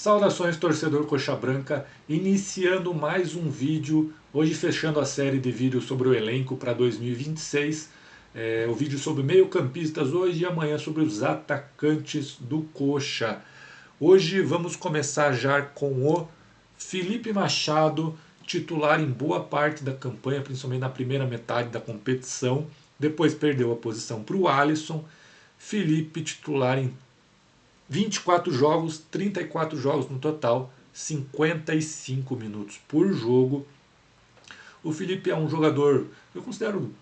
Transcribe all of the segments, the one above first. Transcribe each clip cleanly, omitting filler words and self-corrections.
Saudações, torcedor Coxa Branca, iniciando mais um vídeo, hoje fechando a série de vídeos sobre o elenco para 2026, o vídeo sobre meio-campistas hoje e amanhã sobre os atacantes do Coxa. Hoje vamos começar já com o Felipe Machado, titular em boa parte da campanha, principalmente na primeira metade da competição, depois perdeu a posição para o Alisson. Felipe titular em 24 jogos, 34 jogos no total, 55 minutos por jogo. O Felipe é um jogador, eu considero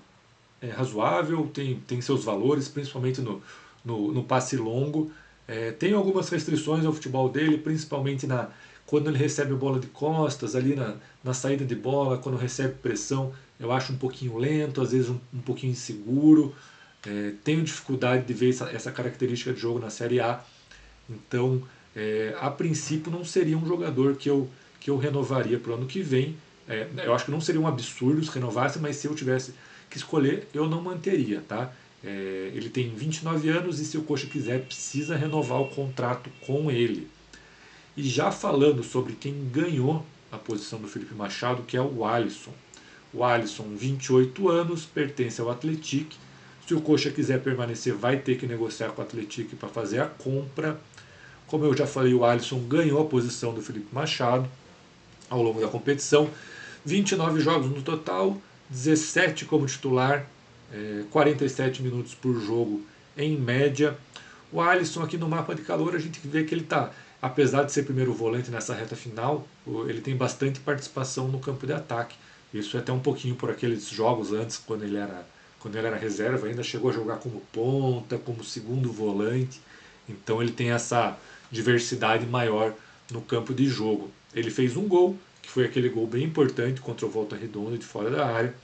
razoável, tem seus valores, principalmente no passe longo. Tem algumas restrições ao futebol dele, principalmente quando ele recebe a bola de costas, ali na saída de bola, quando recebe pressão, eu acho um pouquinho lento, às vezes um pouquinho inseguro. Tenho dificuldade de ver essa característica de jogo na Série A. Então, a princípio, não seria um jogador que eu renovaria para o ano que vem. Eu acho que não seria um absurdo se renovasse, mas se eu tivesse que escolher, eu não manteria. Tá? Ele tem 29 anos e, se o Coxa quiser, precisa renovar o contrato com ele. E já falando sobre quem ganhou a posição do Felipe Machado, que é o Alisson. O Alisson, 28 anos, pertence ao Atlético. Se o Coxa quiser permanecer, vai ter que negociar com o Atlético para fazer a compra. Como eu já falei, o Alisson ganhou a posição do Felipe Machado ao longo da competição. 29 jogos no total, 17 como titular, 47 minutos por jogo em média. O Alisson aqui no mapa de calor, a gente vê que ele está, apesar de ser primeiro volante nessa reta final, ele tem bastante participação no campo de ataque. Isso é até um pouquinho por aqueles jogos antes, quando ele era reserva, ainda chegou a jogar como ponta, como segundo volante. Então ele tem essa diversidade maior no campo de jogo. Ele fez um gol, que foi aquele gol bem importante contra o Volta Redonda de fora da área.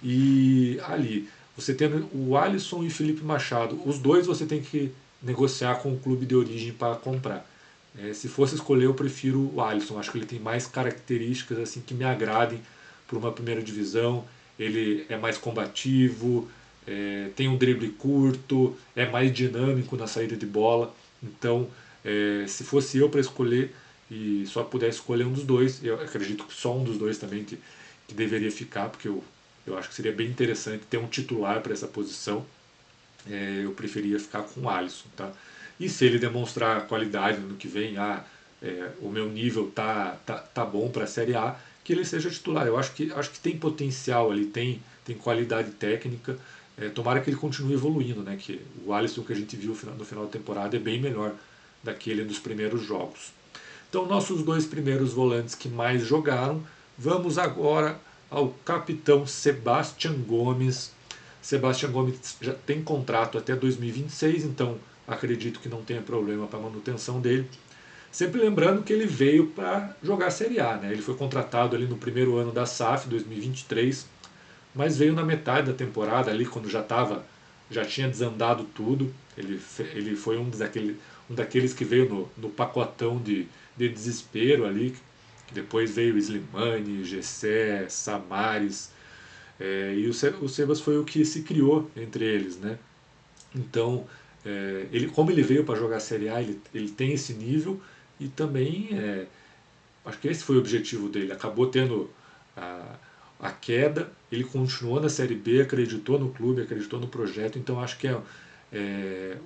E ali, você tendo o Alisson e o Felipe Machado, os dois você tem que negociar com o clube de origem para comprar. Se fosse escolher, eu prefiro o Alisson. Acho que ele tem mais características assim que me agradem para uma primeira divisão. Ele é mais combativo, tem um drible curto, é mais dinâmico na saída de bola. Então, se fosse eu para escolher e só pudesse escolher um dos dois, eu acredito que só um dos dois também que deveria ficar, porque eu acho que seria bem interessante ter um titular para essa posição. Eu preferia ficar com o Alisson. Tá? E se ele demonstrar qualidade no que vem, o meu nível tá bom para a Série A, que ele seja titular. Eu acho que tem potencial ali, tem qualidade técnica. Tomara que ele continue evoluindo, né? Que o Alisson que a gente viu no final da temporada é bem melhor daquele dos primeiros jogos. Então, nossos dois primeiros volantes que mais jogaram. Vamos agora ao capitão Sebastião Gomes. Sebastião Gomes já tem contrato até 2026, então acredito que não tenha problema para a manutenção dele. Sempre lembrando que ele veio para jogar a Série A, né? Ele foi contratado ali no primeiro ano da SAF, 2023, mas veio na metade da temporada ali, quando já tinha desandado tudo. Ele foi um daqueles que veio no pacotão de desespero ali, que depois veio Slimani, Gessé, Samaris, e o Sebas foi o que se criou entre eles, né? Então, como ele veio para jogar a Série A, ele tem esse nível e também acho que esse foi o objetivo dele. Acabou tendo a queda, ele continuou na Série B, acreditou no clube, acreditou no projeto, então acho que é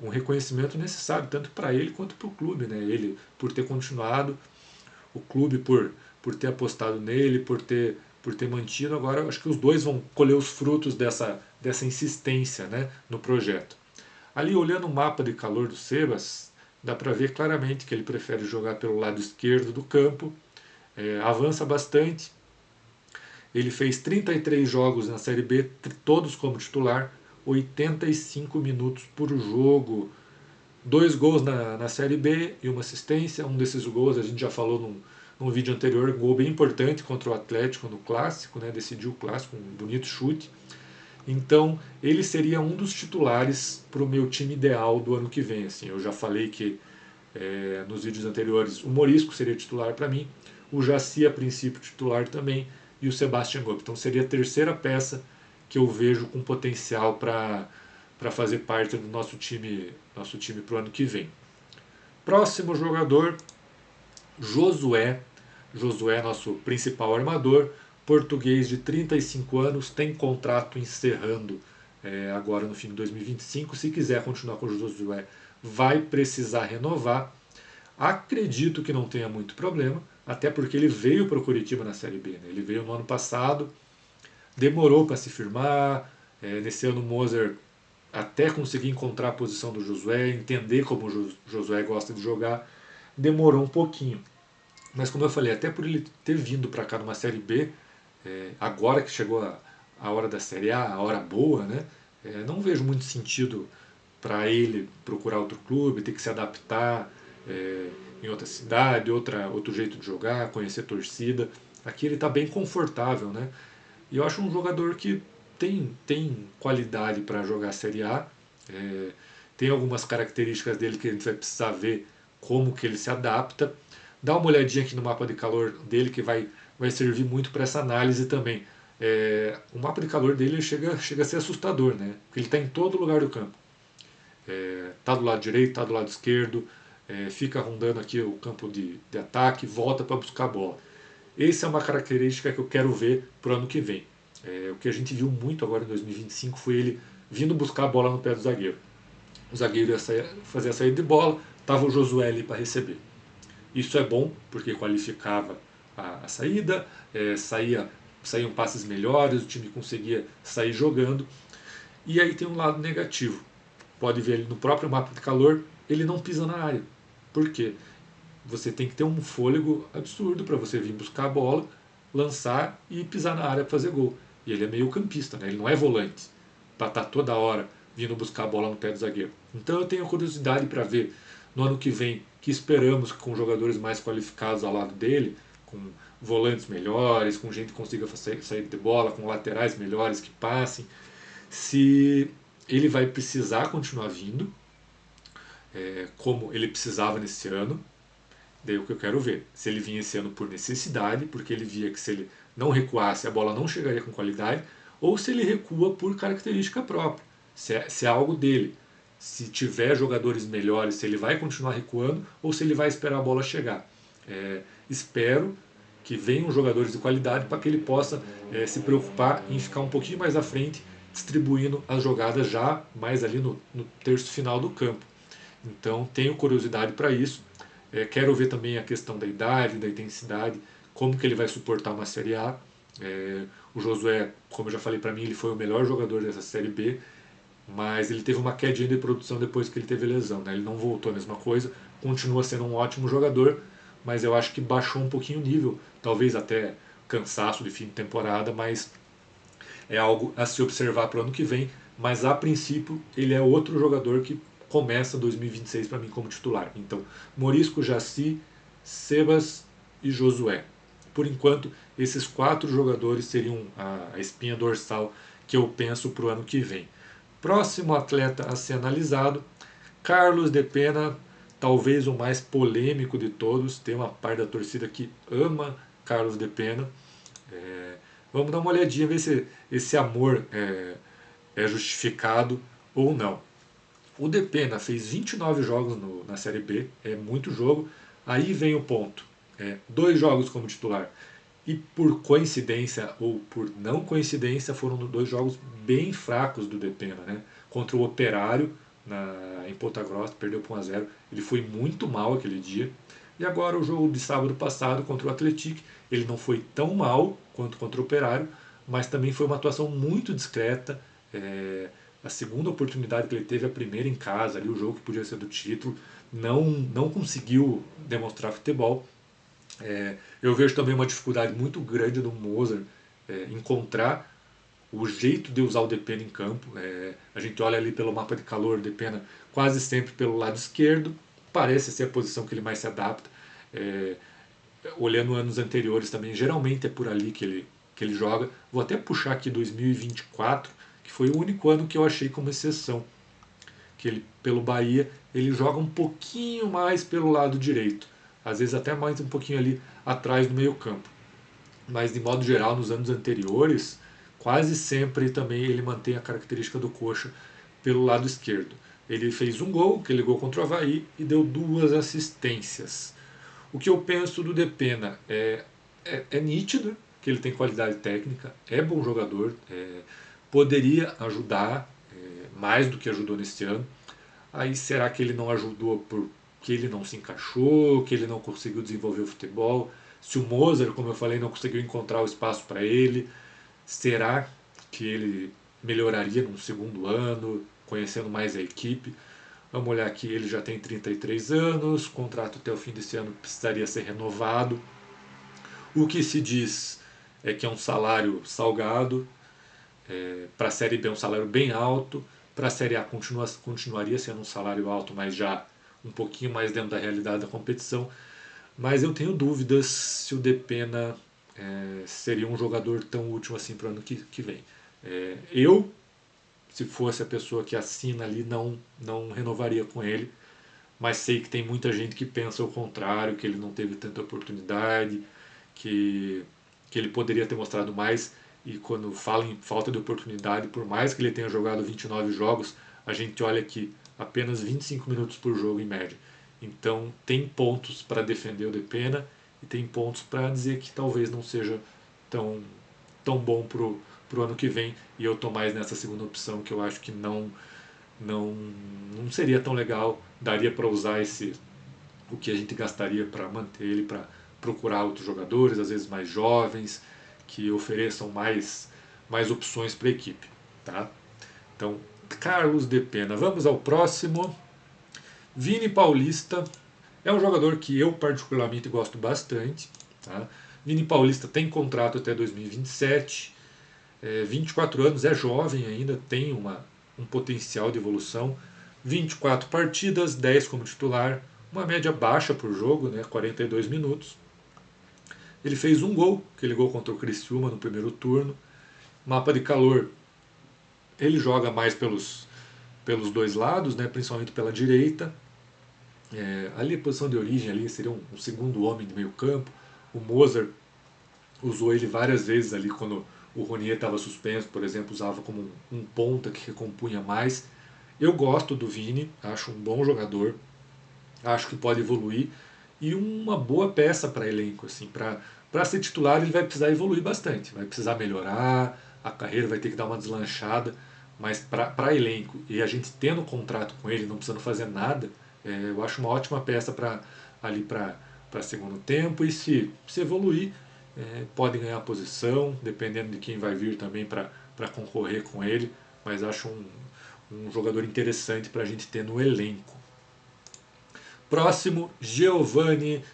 um reconhecimento necessário, tanto para ele quanto para o clube. Né? Ele por ter continuado, o clube por ter apostado nele, por ter mantido. Agora acho que os dois vão colher os frutos dessa insistência, né, no projeto. Ali, olhando o mapa de calor do Sebas, dá para ver claramente que ele prefere jogar pelo lado esquerdo do campo, avança bastante. Ele fez 33 jogos na Série B, todos como titular, 85 minutos por jogo. 2 gols na Série B e uma assistência. Um desses gols a gente já falou num vídeo anterior, um gol bem importante contra o Atlético no Clássico, né, decidiu o Clássico, um bonito chute. Então, ele seria um dos titulares para o meu time ideal do ano que vem. Assim, eu já falei que nos vídeos anteriores o Morisco seria titular para mim, o Jaci a princípio titular também e o Sebastião Gomes. Então, seria a terceira peça que eu vejo com potencial para fazer parte do nosso time para o ano que vem. Próximo jogador, Josué, Josué, nosso principal armador, português de 35 anos, tem contrato encerrando agora no fim de 2025. Se quiser continuar com o Josué, vai precisar renovar. Acredito que não tenha muito problema, até porque ele veio para o Curitiba na Série B. Né? Ele veio no ano passado, demorou para se firmar. Nesse ano o Moser até conseguir encontrar a posição do Josué, entender como o Josué gosta de jogar, demorou um pouquinho. Mas como eu falei, até por ele ter vindo para cá numa Série B, agora que chegou a hora da Série A, a hora boa, né? Não vejo muito sentido para ele procurar outro clube, ter que se adaptar em outra cidade, outro jeito de jogar, conhecer torcida. Aqui ele está bem confortável, né? E eu acho um jogador que tem qualidade para jogar a Série A. É, tem algumas características dele que a gente vai precisar ver como que ele se adapta. Dá uma olhadinha aqui no mapa de calor dele que vai servir muito para essa análise também. O mapa de calor dele chega a ser assustador, né? Porque ele está em todo lugar do campo. Está do lado direito, está do lado esquerdo, fica rondando aqui o campo de ataque, volta para buscar a bola. Essa é uma característica que eu quero ver para o ano que vem. O que a gente viu muito agora em 2025 foi ele vindo buscar a bola no pé do zagueiro. O zagueiro ia fazer a saída de bola, estava o Josué ali para receber. Isso é bom porque qualificava a saída, saíam passes melhores, o time conseguia sair jogando. E aí tem um lado negativo. Pode ver ali no próprio mapa de calor, ele não pisa na área. Por quê? Você tem que ter um fôlego absurdo para você vir buscar a bola, lançar e pisar na área para fazer gol. E ele é meio campista, né? Ele não é volante para estar toda hora vindo buscar a bola no pé do zagueiro. Então eu tenho curiosidade para ver no ano que vem, que esperamos com jogadores mais qualificados ao lado dele, com volantes melhores, com gente que consiga sair de bola, com laterais melhores que passem, se ele vai precisar continuar vindo, como ele precisava nesse ano. Daí o que eu quero ver, se ele vinha esse ano por necessidade, porque ele via que se ele não recuasse a bola não chegaria com qualidade, ou se ele recua por característica própria, se é algo dele. Se tiver jogadores melhores, se ele vai continuar recuando ou se ele vai esperar a bola chegar. Espero que venham jogadores de qualidade para que ele possa se preocupar em ficar um pouquinho mais à frente, distribuindo as jogadas já mais ali no terço final do campo. Então tenho curiosidade para isso. Quero ver também a questão da idade, da intensidade, como que ele vai suportar uma Série A. O Josué, como eu já falei para mim, ele foi o melhor jogador dessa Série B, mas ele teve uma quedinha de produção depois que ele teve lesão. Né? Ele não voltou a mesma coisa, continua sendo um ótimo jogador, mas eu acho que baixou um pouquinho o nível, talvez até cansaço de fim de temporada, mas é algo a se observar para o ano que vem. Mas a princípio ele é outro jogador que começa 2026 para mim como titular. Então, Morisco, Jaci, Sebas e Josué. Por enquanto, esses 4 jogadores seriam a espinha dorsal que eu penso para o ano que vem. Próximo atleta a ser analisado, Carlos de Pena, talvez o mais polêmico de todos. Tem uma parte da torcida que ama Carlos de Pena. Vamos dar uma olhadinha, ver se esse amor é justificado ou não. O Depena fez 29 jogos na Série B, é muito jogo. Aí vem o ponto: 2 jogos como titular. E por coincidência ou por não coincidência, foram 2 jogos bem fracos do Depena. Né? Contra o Operário, em Ponta Grossa, perdeu por 1-0. Ele foi muito mal aquele dia. E agora o jogo de sábado passado contra o Atlético, ele não foi tão mal quanto contra o Operário, mas também foi uma atuação muito discreta. A segunda oportunidade que ele teve, a primeira em casa, ali, o jogo que podia ser do título, não conseguiu demonstrar futebol. Eu vejo também uma dificuldade muito grande do Moser encontrar o jeito de usar o Depena em campo. A gente olha ali pelo mapa de calor, o Depena quase sempre pelo lado esquerdo, parece ser a posição que ele mais se adapta. Olhando anos anteriores também, geralmente é por ali que ele joga. Vou até puxar aqui 2024, que foi o único ano que eu achei como exceção, que ele, pelo Bahia, ele joga um pouquinho mais pelo lado direito, às vezes até mais um pouquinho ali atrás do meio campo. Mas de modo geral, nos anos anteriores, quase sempre também ele mantém a característica do Coxa pelo lado esquerdo. Ele fez um gol, aquele gol contra o Avaí, e deu 2 assistências. O que eu penso do Depena é nítido que ele tem qualidade técnica, é bom jogador, poderia ajudar mais do que ajudou neste ano. Aí será que ele não ajudou porque ele não se encaixou, que ele não conseguiu desenvolver o futebol? Se o Mozart, como eu falei, não conseguiu encontrar o espaço para ele, será que ele melhoraria no segundo ano, conhecendo mais a equipe? Vamos olhar aqui, ele já tem 33 anos, o contrato até o fim desse ano precisaria ser renovado. O que se diz é que é um salário salgado, para a Série B é um salário bem alto, para a Série A continuaria sendo um salário alto, mas já um pouquinho mais dentro da realidade da competição. Mas eu tenho dúvidas se o Depena seria um jogador tão útil assim para o ano que vem. Eu, se fosse a pessoa que assina ali, não renovaria com ele, mas sei que tem muita gente que pensa o contrário, que ele não teve tanta oportunidade, que, que ele poderia ter mostrado mais. E quando fala em falta de oportunidade, por mais que ele tenha jogado 29 jogos, a gente olha aqui apenas 25 minutos por jogo em média. Então tem pontos para defender o Depena e tem pontos para dizer que talvez não seja tão bom pro ano que vem. E eu tô mais nessa segunda opção, que eu acho que não, não seria tão legal. Daria para usar o que a gente gastaria para manter ele, para procurar outros jogadores, às vezes mais jovens, que ofereçam mais opções para a equipe. Tá? Então, Carlos Depena. Vamos ao próximo. Vini Paulista é um jogador que eu particularmente gosto bastante. Tá? Vini Paulista tem contrato até 2027, 24 anos, é jovem ainda, tem um potencial de evolução. 24 partidas, 10 como titular, uma média baixa por jogo, né, 42 minutos. Ele fez um gol, aquele gol contra o Criciúma no primeiro turno. Mapa de calor, ele joga mais pelos dois lados, né, principalmente pela direita. Ali a posição de origem ali seria um segundo homem de meio campo. O Mozart usou ele várias vezes ali quando o Ronier estava suspenso, por exemplo, usava como um ponta que recompunha mais. Eu gosto do Vini, acho um bom jogador, acho que pode evoluir e uma boa peça para elenco. Assim, para ser titular ele vai precisar evoluir bastante, vai precisar melhorar, a carreira vai ter que dar uma deslanchada, mas para elenco e a gente tendo contrato com ele, não precisando fazer nada, eu acho uma ótima peça ali para segundo tempo. E se evoluir, pode ganhar posição, dependendo de quem vai vir também para concorrer com ele, mas acho um jogador interessante para a gente ter no elenco. Próximo, Giovani,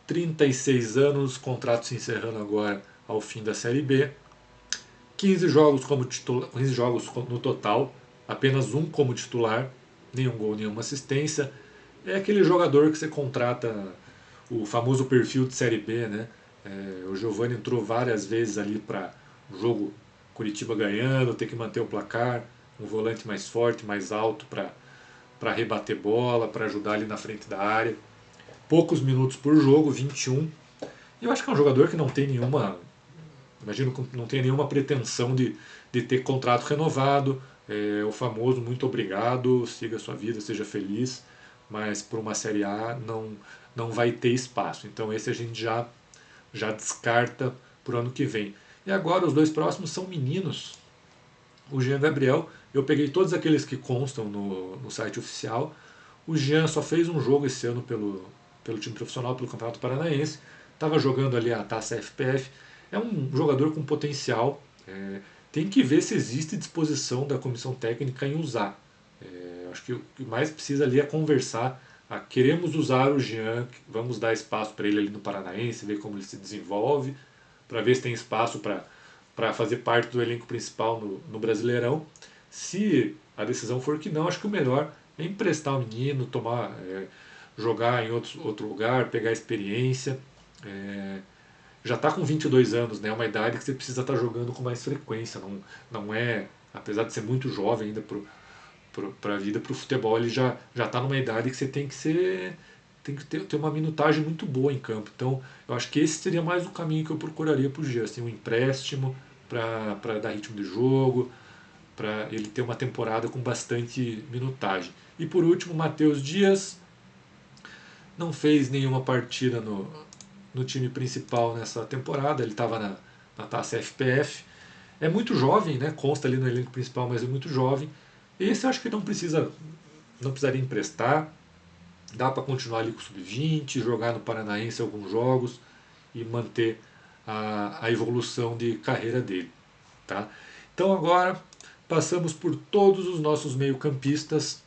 36 anos, contrato se encerrando agora ao fim da Série B. 15 jogos como titular, 15 jogos no total, apenas um como titular, nenhum gol, nenhuma assistência. É aquele jogador que você contrata, o famoso perfil de Série B, né? O Giovani entrou várias vezes ali para o jogo Curitiba ganhando, ter que manter o placar, um volante mais forte, mais alto para rebater bola, para ajudar ali na frente da área. Poucos minutos por jogo, 21. E eu acho que é um jogador que não tem nenhuma, imagino que não tem nenhuma pretensão de ter contrato renovado. O famoso muito obrigado, siga a sua vida, seja feliz, mas por uma Série A não vai ter espaço. Então esse a gente já descarta para o ano que vem. E agora os dois próximos são meninos. O Jean Gabriel, eu peguei todos aqueles que constam no site oficial. O Jean só fez um jogo esse ano pelo time profissional, pelo Campeonato Paranaense. Estava jogando ali a Taça FPF. É um jogador com potencial. Tem que ver se existe disposição da comissão técnica em usar. Acho que o que mais precisa ali é conversar. Queremos usar o Jean, vamos dar espaço para ele ali no Paranaense, ver como ele se desenvolve, para ver se tem espaço para fazer parte do elenco principal no Brasileirão. Se a decisão for que não, acho que o melhor é emprestar o menino, jogar em outro lugar, pegar experiência. Já está com 22 anos, né? É uma idade que você precisa estar jogando com mais frequência. Não é, apesar de ser muito jovem ainda para a vida, para o futebol, ele já está numa idade que você tem que ter uma minutagem muito boa em campo. Então, eu acho que esse seria mais o caminho que eu procuraria para o Jean, assim, um empréstimo para dar ritmo de jogo, para ele ter uma temporada com bastante minutagem. E por último, Matheus Dias, não fez nenhuma partida no time principal nessa temporada, ele estava na Taça FPF. É muito jovem, né? Consta ali no elenco principal, mas é muito jovem. Esse eu acho que não precisaria emprestar. Dá para continuar ali com o Sub-20, jogar no Paranaense alguns jogos e manter a evolução de carreira dele. Tá? Então agora passamos por todos os nossos meio-campistas,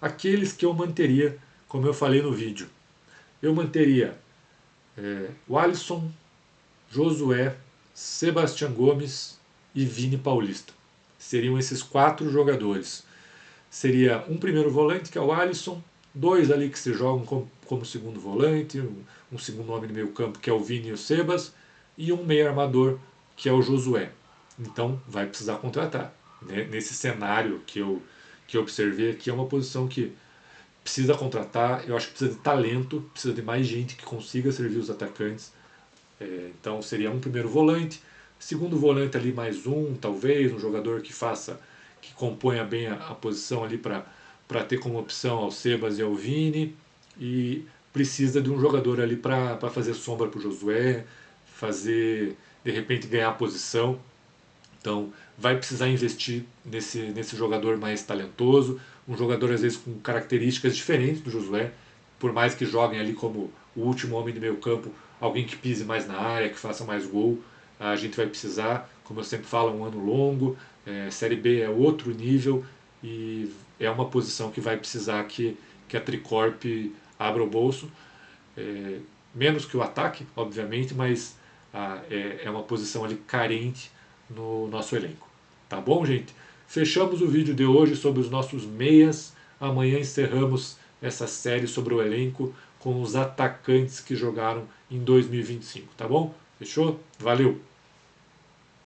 aqueles que eu manteria, como eu falei no vídeo. Eu manteria o Alisson, Josué, Sebastião Gomes e Vini Paulista. Seriam esses 4 jogadores. Seria um primeiro volante, que é o Alisson, 2 ali que se jogam como segundo volante, um segundo homem no meio campo, que é o Vini e o Sebas, e um meio armador, que é o Josué. Então vai precisar contratar. Né? Nesse cenário que eu observei aqui, é uma posição que precisa contratar, eu acho que precisa de talento, precisa de mais gente que consiga servir os atacantes. Então seria um primeiro volante, segundo volante ali mais um, talvez, um jogador que componha bem a posição ali para ter como opção ao Sebas e ao Vini, e precisa de um jogador ali para fazer sombra para o Josué, fazer, de repente, ganhar a posição. Então vai precisar investir nesse jogador mais talentoso, um jogador às vezes com características diferentes do Josué, por mais que joguem ali como o último homem do meio campo, alguém que pise mais na área, que faça mais gol, a gente vai precisar, como eu sempre falo, um ano longo, Série B é outro nível e é uma posição que vai precisar que a Tricorp abra o bolso, menos que o ataque, obviamente, mas é uma posição ali carente no nosso elenco. Tá bom, gente? Fechamos o vídeo de hoje sobre os nossos meias. Amanhã encerramos essa série sobre o elenco com os atacantes que jogaram em 2025, tá bom? Fechou? Valeu!